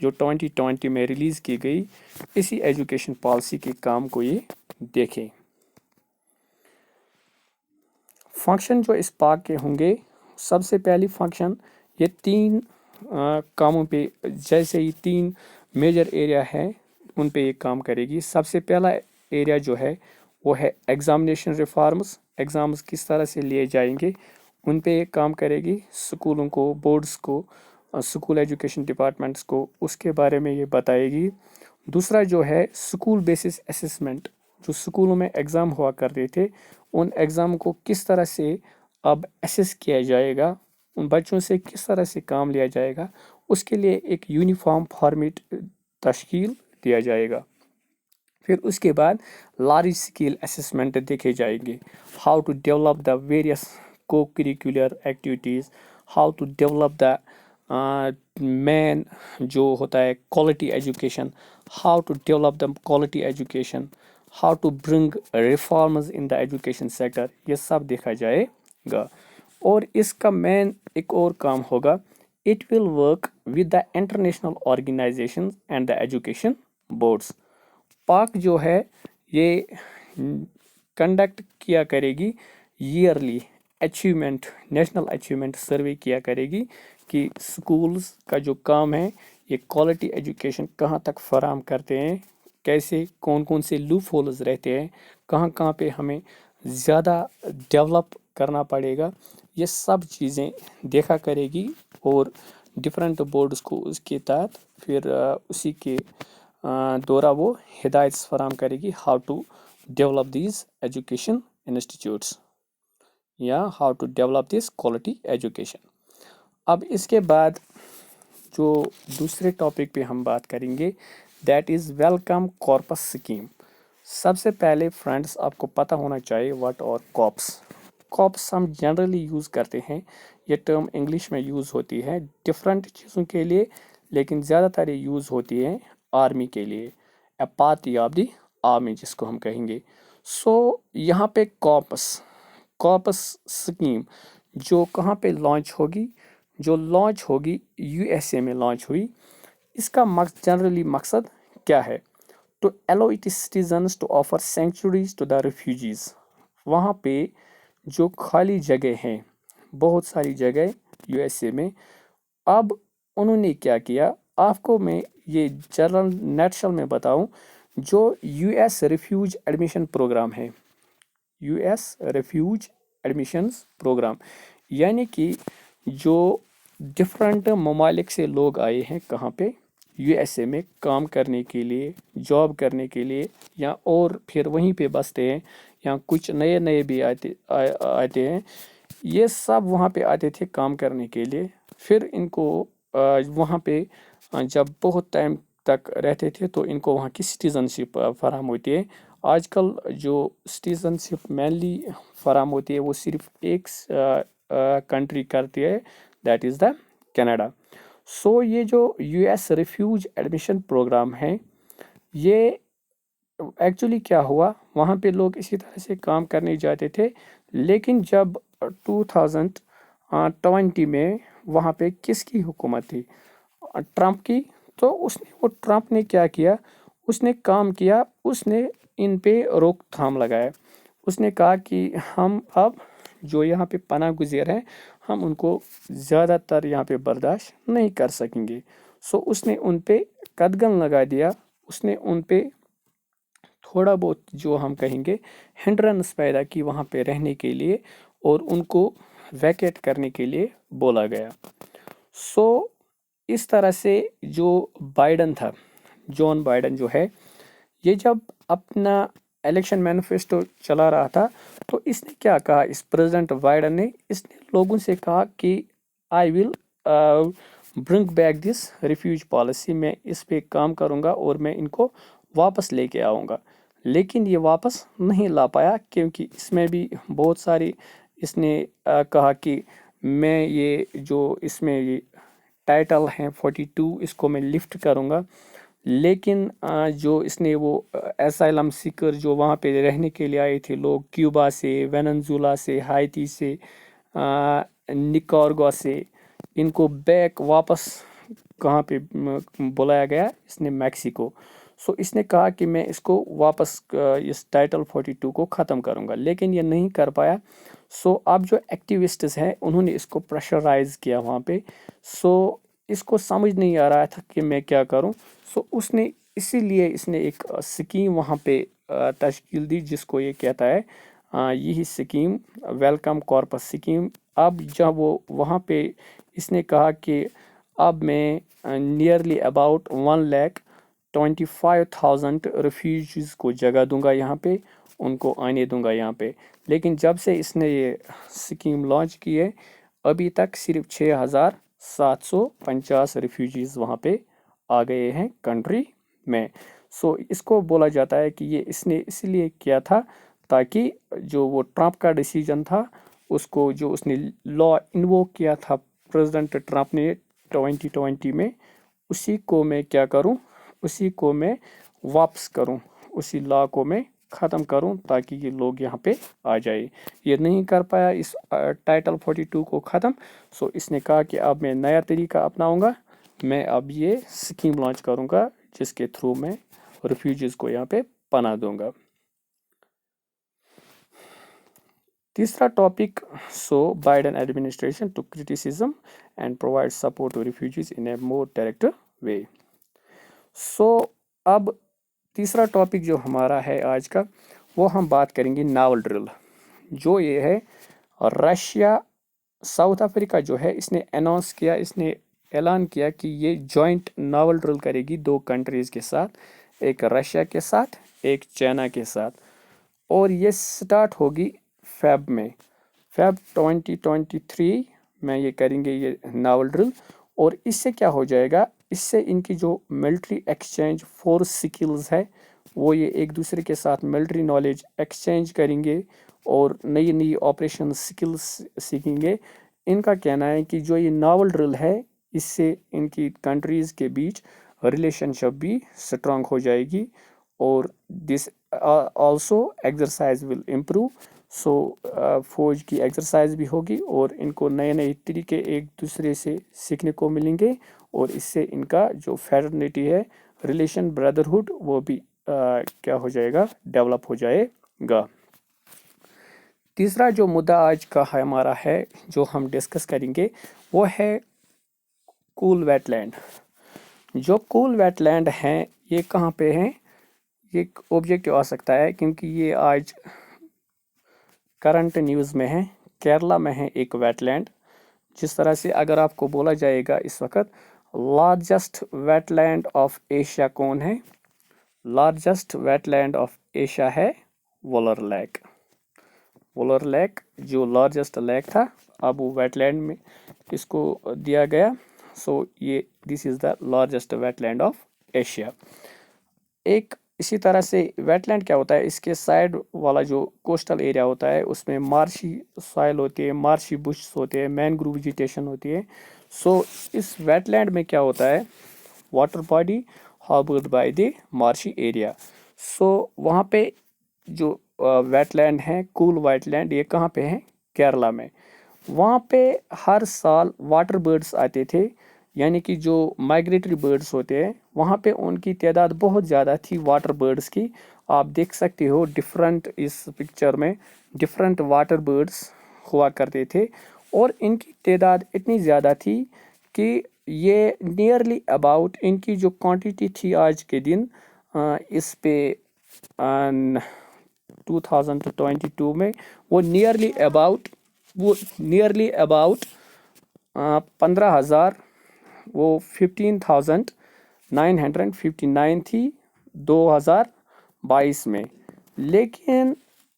جو 2020 میں ریلیز کی گئی، اسی ایجوکیشن پالیسی کے کام کو یہ دیکھیں۔ فنکشن جو اس پاک کے ہوں گے، سب سے پہلی فنکشن یہ 3 کاموں پہ، جیسے یہ 3 میجر ایریا ہیں ان پہ یہ کام کرے گی۔ سب سے پہلا ایریا جو ہے وہ ہے ایگزامینیشن ریفارمز، ایگزامز کس طرح سے لیے جائیں گے ان پہ یہ کام کرے گی۔ اسکولوں کو، بورڈز کو، اسکول ایجوکیشن ڈپارٹمنٹس کو اس کے بارے میں یہ بتائے گی۔ دوسرا جو ہے اسکول بیسس اسسمنٹ، جو اسکولوں میں ایگزام ہوا کرتے تھے ان ایگزام کو کس طرح سے اب اسیس کیا جائے گا، ان بچوں سے کس طرح سے کام لیا جائے گا، اس کے لیے ایک یونیفارم فارمیٹ تشکیل دیا جائے گا۔ پھر اس کے بعد لارج اسکیل اسسمنٹ دیکھے جائیں گے، how to develop the various co-curricular activities, how to develop the main جو ہوتا ہے quality education, how to develop the quality education, how to bring reforms in the education sector, یہ سب دیکھا جائے گا۔ اور اس کا مین ایک اور کام ہوگا، it will work with the international organizations and the education boards. پاک جو ہے یہ کنڈکٹ کیا کرے گی early achievement, national achievement survey کیا کرے گی کہ سکولز کا جو کام ہے یہ کوالٹی ایجوکیشن کہاں تک فراہم کرتے ہیں، کیسے کون کون سے لوپ ہولز رہتے ہیں، کہاں کہاں پہ ہمیں زیادہ ڈیولپ کرنا پڑے گا، یہ سب چیزیں دیکھا کرے گی اور ڈفرینٹ بورڈز کو اس کے تحت پھر اسی کے دورہ وہ ہدایت فراہم کرے گی، how to develop these education institutes یا how to develop this quality education. اب اس کے بعد جو دوسرے ٹاپک پہ ہم بات کریں گے that is Welcome Corps scheme. سب سے پہلے فرینڈس آپ کو پتہ ہونا چاہیے واٹ اور کاپس۔ کاپس ہم جنرلی یوز کرتے ہیں، یہ ٹرم انگلش میں یوز ہوتی ہے ڈفرینٹ چیزوں کے لیے، لیکن زیادہ تر یہ یوز ہوتی ہے آرمی کے لیے، a party of the army جس کو ہم کہیں گے۔ سو یہاں پہ کاپس اسکیم جو کہاں پہ لانچ ہوگی، جو لانچ ہوگی یو ایس اے میں لانچ ہوئی۔ اس کا جنرلی مقصد کیا ہے؟ To allow its citizens to offer sanctuaries to the refugees۔ وہاں پہ جو خالی جگہ ہیں، بہت ساری جگہ یو ایس اے میں، اب انہوں نے کیا کیا، آپ کو میں یہ جنرل نیٹشل میں بتاؤں، جو U S refugee admission program ہے، U S refugee admissions program, یعنی کہ جو ڈفرینٹ ممالک سے لوگ آئے ہیں کہاں پہ، یو ایس اے میں کام کرنے کے لیے، جاب کرنے کے لیے، یا اور پھر وہیں پہ بستے ہیں، یا کچھ نئے بھی آتے ہیں، یہ سب وہاں پہ آتے تھے کام کرنے کے لیے۔ پھر ان کو وہاں پہ جب بہت ٹائم تک رہتے تھے تو ان کو وہاں کی سٹیزن شپ فراہم ہوتی ہے۔ آج کل جو سٹیزن شپ مینلی فراہم ہوتی ہے وہ صرف ایک کنٹری کرتی ہے، that is the Canada. So یہ جو U S refugee admission program ہے، یہ ایکچولی کیا ہوا، وہاں پہ لوگ اسی طرح سے کام کرنے جاتے تھے، لیکن جب 2020 میں وہاں پہ کس کی حکومت تھی؟ ٹرمپ کی۔ تو ٹرمپ نے کیا کیا، اس نے کام کیا، اس نے ان پہ روک تھام لگایا۔ اس نے کہا کہ ہم اب جو یہاں پہ پناہ گزیر ہیں ہم ان کو زیادہ تر یہاں پہ برداشت نہیں کر سکیں گے۔ سو اس نے ان پہ قدغن لگا دیا، اس نے ان پہ تھوڑا بہت جو ہم کہیں گے ہنڈرنس پیدا کی وہاں پہ رہنے کے لیے، اور ان کو ویکیٹ کرنے کے لیے بولا گیا۔ سو اس طرح سے جو بائیڈن تھا، جون بائیڈن جو ہے، یہ جب اپنا الیکشن مینیفیسٹو چلا رہا تھا تو اس نے کیا کہا، اس پریزیڈنٹ بائیڈن نے، اس نے لوگوں سے کہا کہ I will bring back this refugee policy, میں اس پہ کام کروں گا اور میں ان کو واپس لے کے آؤں گا۔ لیکن یہ واپس نہیں لا پایا، کیونکہ اس میں بھی بہت ساری، اس نے کہا کہ میں یہ جو اس میں یہ ٹائٹل ہیں 42 اس کو میں لفٹ کروں گا، لیکن جو اس نے وہ اسائلم سیکر جو وہاں پہ رہنے کے لیے آئے تھے لوگ، کیوبا سے، وینزویلا سے، ہائیتی سے، نکارگوا سے، ان کو بیک واپس کہاں پہ بلایا گیا، اس نے میکسیکو. سو اس نے کہا کہ میں اس کو واپس اس ٹائٹل 42 کو ختم کروں گا، لیکن یہ نہیں کر پایا. سو اب جو ایکٹیوسٹس ہیں انہوں نے اس کو پریشرائز کیا وہاں پہ. سو اس کو سمجھ نہیں آ رہا تھا کہ میں کیا کروں. سو اس نے اسی لیے اس نے ایک سکیم وہاں پہ تشکیل دی جس کو یہ کہتا ہے یہی سکیم ویلکم کارپس سکیم. اب جب وہ وہاں پہ اس نے کہا کہ اب میں نیئرلی اباؤٹ 1,25,000 ریفیوجیز کو جگہ دوں گا یہاں پہ، ان کو آنے دوں گا یہاں پہ. لیکن جب سے اس نے یہ سکیم لانچ کی ہے ابھی تک صرف 6,750 ریفیوجیز وہاں پہ آ گئے ہیں کنٹری میں. سو اس کو بولا جاتا ہے کہ یہ اس نے اس لیے کیا تھا تاکہ جو وہ ٹرمپ کا ڈیسیجن تھا اس کو جو اس نے لا انووک کیا تھا پریزیڈنٹ ٹرمپ نے 2020 میں، اسی کو میں کیا کروں، اسی کو میں واپس کروں، اسی لا کو میں ختم کروں تاکہ یہ لوگ یہاں پہ آ جائے. یہ نہیں کر پایا اس ٹائٹل 42 کو ختم. سو اس نے کہا کہ اب میں نیا طریقہ اپناؤں گا، میں اب یہ سکیم لانچ کروں گا جس کے تھرو میں ریفیوجیز کو یہاں پہ پناہ دوں گا. تیسرا topic, so Biden administration to criticism and provide support to refugees in a more direct way. So اب تیسرا ٹاپک جو ہمارا ہے آج کا، وہ ہم بات کریں گے ناول ڈرل. جو یہ ہے رشیا ساؤتھ افریقہ جو ہے اس نے اناؤنس کیا، اس نے اعلان کیا کہ یہ جوائنٹ ناول ڈرل کرے گی 2 کنٹریز کے ساتھ، ایک رشیا کے ساتھ ایک چائنا کے ساتھ. اور یہ سٹارٹ ہوگی فیب میں، فیب 2023 میں یہ کریں گے یہ ناول ڈرل. اور اس سے کیا ہو جائے گا، اس سے ان کی جو ملٹری ایکسچینج فورس سکلز ہے وہ یہ ایک دوسرے کے ساتھ ملٹری نالج ایکسچینج کریں گے اور نئی نئی آپریشن سکلز سیکھیں گے. ان کا کہنا ہے کہ جو یہ ناول ڈرل ہے اس سے ان کی کنٹریز کے بیچ ریلیشن شپ بھی اسٹرانگ ہو جائے گی اور this also exercise will improve. So فوج کی ایکسرسائز بھی ہوگی اور ان کو نئے نئے طریقے ایک دوسرے سے سیکھنے کو ملیں گے اور اس سے ان کا جو فیٹرنیٹی ہے، ریلیشن بردرہڈ، وہ بھی کیا ہو جائے گا، ڈیولپ ہو جائے گا. تیسرا جو مدعا آج کا ہمارا ہے جو ہم ڈسکس کریں گے وہ ہے کول ویٹ لینڈ. جو کول ویٹ لینڈ ہیں یہ کہاں پہ ہیں، یہ ایک آبجیکٹو آ سکتا ہے کیونکہ یہ آج کرنٹ نیوز میں ہے. کیرلا میں ہے ایک ویٹ لینڈ. جس طرح سے اگر آپ کو بولا جائے گا اس وقت largest wetland of Asia کون ہے، largest wetland of Asia ہے وولر لیک. وولر لیک جو لارجسٹ لیک تھا اب وہ ویٹ لینڈ میں اس کو دیا گیا. سو یہ this is the largest wetland of Asia. ایک اسی طرح سے ویٹ لینڈ کیا ہوتا ہے، اس کے سائڈ والا جو کوسٹل ایریا ہوتا ہے اس میں مارشی سوائل ہوتی ہے، مارشی بشز ہوتے ہیں، مینگروو ویجیٹیشن ہوتی ہے. سو اس ویٹ لینڈ میں کیا ہوتا ہے، water body harboured by the marshy area. So وہاں پہ جو ویٹ لینڈ ہیں کول ویٹ لینڈ یہ کہاں پہ ہیں، کیرلا میں. وہاں پہ ہر سال واٹر برڈس آتے تھے، یعنی کہ جو مائگریٹری برڈس ہوتے ہیں وہاں پہ ان کی تعداد بہت زیادہ تھی واٹر برڈس کی. آپ دیکھ سکتے ہو ڈفرنٹ اس پکچر میں ڈفرنٹ واٹر برڈس ہوا کرتے تھے اور ان کی تعداد اتنی زیادہ تھی کہ یہ نیئرلی اباؤٹ ان کی جو کوانٹٹی تھی آج کے دن اس پہ 2022 میں وہ نیئرلی اباؤٹ 15,000 وہ 15,959 تھی 2022 میں. لیکن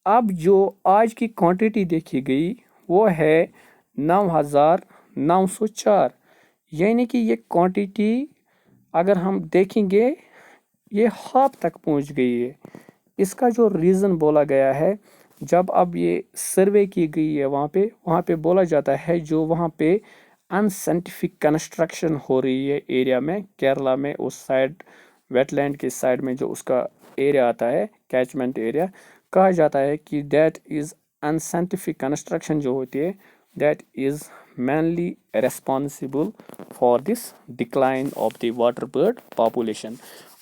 اب جو آج کی کوانٹٹی دیکھی گئی وہ ہے 9,904، یعنی کہ یہ کوانٹٹی اگر ہم دیکھیں گے یہ ہاف تک پہنچ گئی ہے. اس کا جو ریزن بولا گیا ہے، جب اب یہ سروے کی گئی ہے وہاں پہ بولا جاتا ہے جو وہاں پہ ان سائنٹیفک کنسٹرکشن ہو رہی ہے ایریا میں، کیرلا میں اس سائڈ ویٹ لینڈ کے سائڈ میں جو اس کا ایریا آتا ہے کیچمنٹ ایریا، کہا جاتا ہے کہ that is in scientific construction جو ہوتی ہے that is mainly responsible for this decline of the water bird population.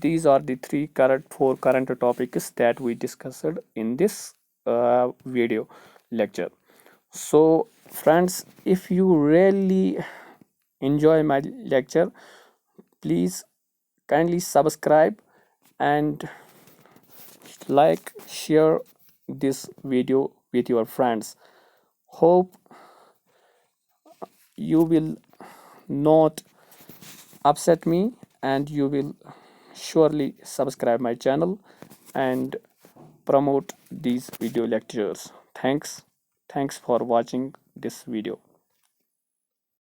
these are the four current topics that we discussed in this video lecture. So friends, if you really enjoy my lecture, please kindly subscribe and like, share this video with your friends. Hope you will not upset me, and you will surely subscribe my channel and promote these video lectures. Thanks for watching this video.